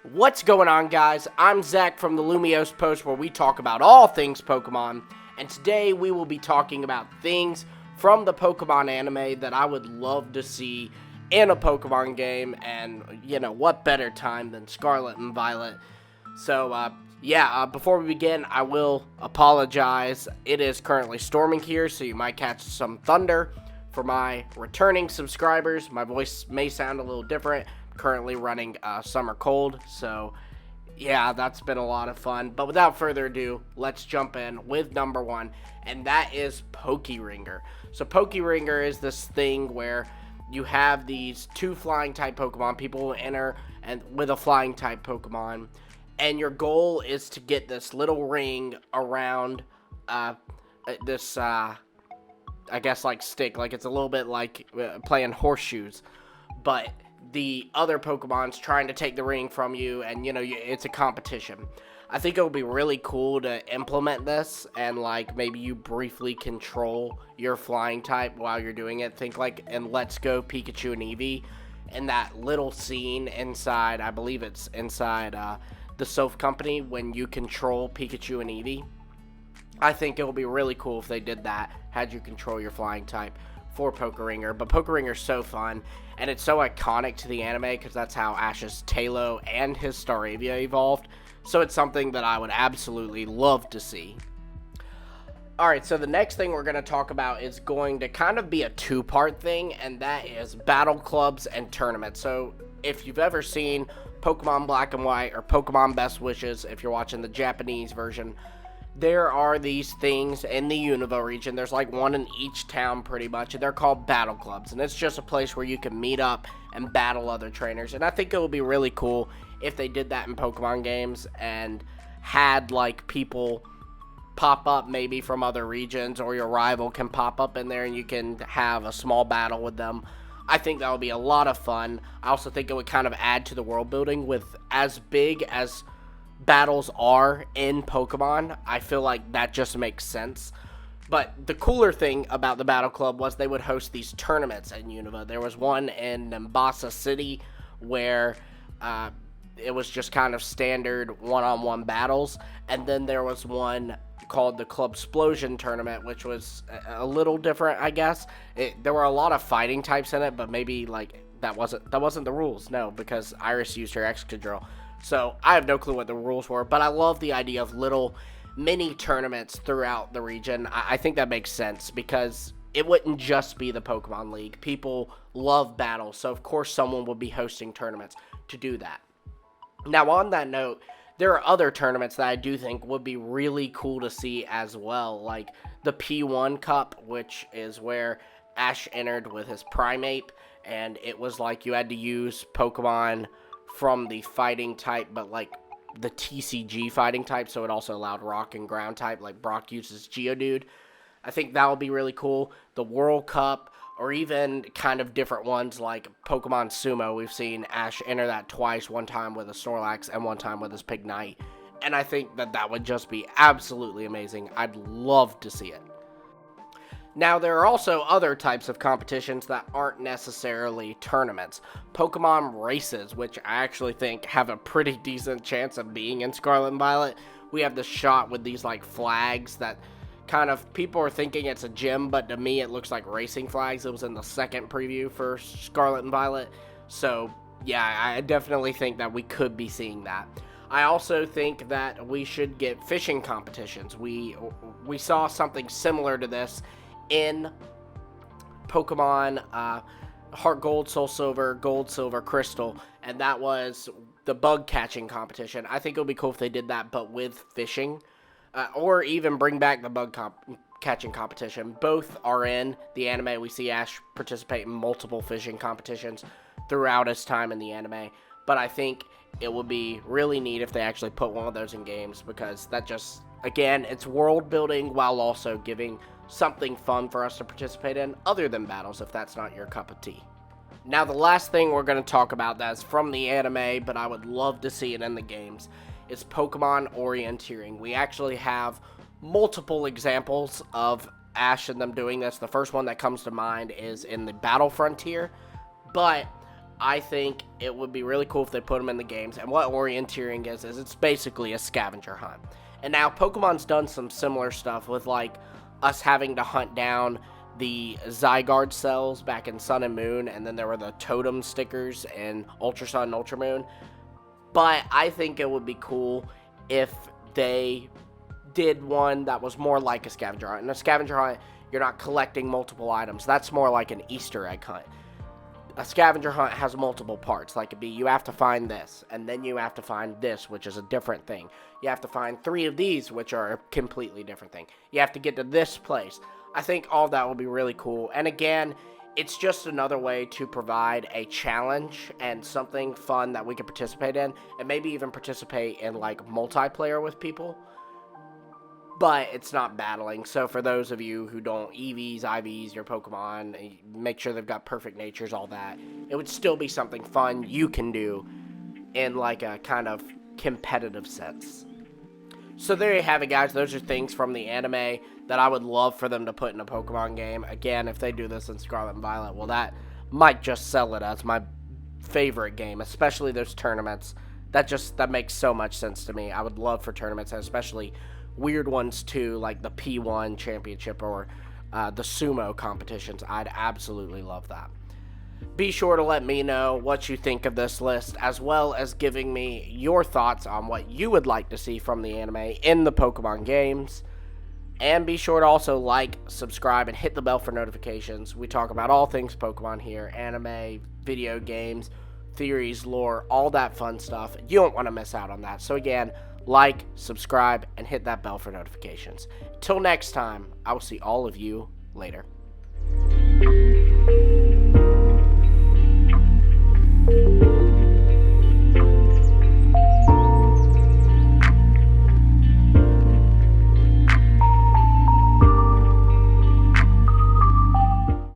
What's going on, guys? I'm Zach from the Lumiose Post, where we talk about all things Pokemon, and today we will be talking about things from the Pokemon anime that I would love to see in a Pokemon game, and, what better time than Scarlet and Violet. So, before we begin, I will apologize. It is currently storming here, so you might catch some thunder. For my returning subscribers, my voice may sound a little different. Currently running summer cold, so yeah, that's been a lot of fun. But without further ado, let's jump in with number one, and that is Pokeringer. So Pokeringer is this thing where you have these two flying type Pokemon. People will enter and with a flying type Pokemon, and your goal is to get this little ring around this I guess like stick. Like, it's a little bit like playing horseshoes, but the other Pokemon's trying to take the ring from you, and it's a competition. I think it would be really cool to implement this, and like maybe you briefly control your flying type while you're doing it. Think like in Let's Go Pikachu and Eevee, and that little scene inside, I believe it's inside the Soph Company, when you control Pikachu and Eevee. I think it would be really cool if they did that, had you control your flying type for Pokeringer. But Pokeringer's so fun, and it's so iconic to the anime because that's how Ash's Tailo and his Staravia evolved. So it's something that I would absolutely love to see. Alright, so the next thing we're going to talk about is going to kind of be a two-part thing, and that is battle clubs and tournaments. So if you've ever seen Pokemon Black and White or Pokemon Best Wishes, if you're watching the Japanese version, there are these things in the Unova region. There's like one in each town pretty much, and they're called battle clubs, and it's just a place where you can meet up and battle other trainers. And I think it would be really cool if they did that in Pokemon games and had like people pop up maybe from other regions, or your rival can pop up in there and you can have a small battle with them. I think that would be a lot of fun. I also think it would kind of add to the world building. With as big as battles are in Pokemon, I feel like that just makes sense. But the cooler thing about the Battle Club was they would host these tournaments in Unova. There was one in Nimbasa City where it was just kind of standard one-on-one battles, and then there was one called the Club Explosion Tournament, which was a little different, I guess. There were a lot of fighting types in it, but maybe like that wasn't the rules. No, because Iris used her Excadrill. So I have no clue what the rules were, but I love the idea of little mini tournaments throughout the region. I think that makes sense because it wouldn't just be the Pokemon League. People love battles, so of course someone would be hosting tournaments to do that. Now, on that note, there are other tournaments that I do think would be really cool to see as well, like the P1 Cup, which is where Ash entered with his Primeape, and it was like you had to use Pokemon from the fighting type, but like the TCG fighting type, so it also allowed rock and ground type, like Brock uses Geodude. I think that would be really cool. The World Cup, or even kind of different ones like Pokemon Sumo. We've seen Ash enter that twice, one time with a Snorlax and one time with his Pignite, and I think that would just be absolutely amazing. I'd love to see it. Now, there are also other types of competitions that aren't necessarily tournaments. Pokemon races, which I actually think have a pretty decent chance of being in Scarlet and Violet. We have the shot with these like flags that kind of, people are thinking it's a gym, but to me it looks like racing flags. It was in the second preview for Scarlet and Violet. So yeah, I definitely think that we could be seeing that. I also think that we should get fishing competitions. We saw something similar to this in Pokemon Heart Gold, Soul Silver, Gold, Silver, Crystal, and that was the bug catching competition. I think it would be cool if they did that, but with fishing, or even bring back the bug catching competition. Both are in the anime. We see Ash participate in multiple fishing competitions throughout his time in the anime, but I think it would be really neat if they actually put one of those in games, because that just, again, it's world building while also giving something fun for us to participate in other than battles, if that's not your cup of tea. Now, the last thing we're going to talk about that's from the anime, but I would love to see it in the games, is Pokemon Orienteering. We actually have multiple examples of Ash and them doing this. The first one that comes to mind is in the Battle Frontier, but I think it would be really cool if they put them in the games. And what Orienteering is it's basically a scavenger hunt. And now Pokemon's done some similar stuff with, like, us having to hunt down the Zygarde cells back in Sun and Moon, and then there were the totem stickers in Ultra Sun and Ultra Moon. But I think it would be cool if they did one that was more like a scavenger hunt. In a scavenger hunt, you're not collecting multiple items. That's more like an Easter egg hunt. A scavenger hunt has multiple parts. Like, it'd be, you have to find this, and then you have to find this, which is a different thing. You have to find 3 of these, which are a completely different thing. You have to get to this place. I think all that will be really cool. And again, it's just another way to provide a challenge and something fun that we can participate in, and maybe even participate in, like, multiplayer with people. But it's not battling. So for those of you who don't EVs, IVs, your Pokemon, make sure they've got perfect natures, all that, it would still be something fun you can do in, like, a kind of competitive sense. So there you have it, guys. Those are things from the anime that I would love for them to put in a Pokemon game. Again, if they do this in Scarlet and Violet, well, that might just sell it as my favorite game, especially those tournaments. That makes so much sense to me. I would love for tournaments, and especially weird ones too, like the P1 championship or the sumo competitions. I'd absolutely love that. Be sure to let me know what you think of this list, as well as giving me your thoughts on what you would like to see from the anime in the Pokemon games. And be sure to also like, subscribe, and hit the bell for notifications. We talk about all things Pokemon here: anime, video games, theories, lore, all that fun stuff. You don't want to miss out on that. So again, like, subscribe, and hit that bell for notifications. Till next time, I will see all of you later.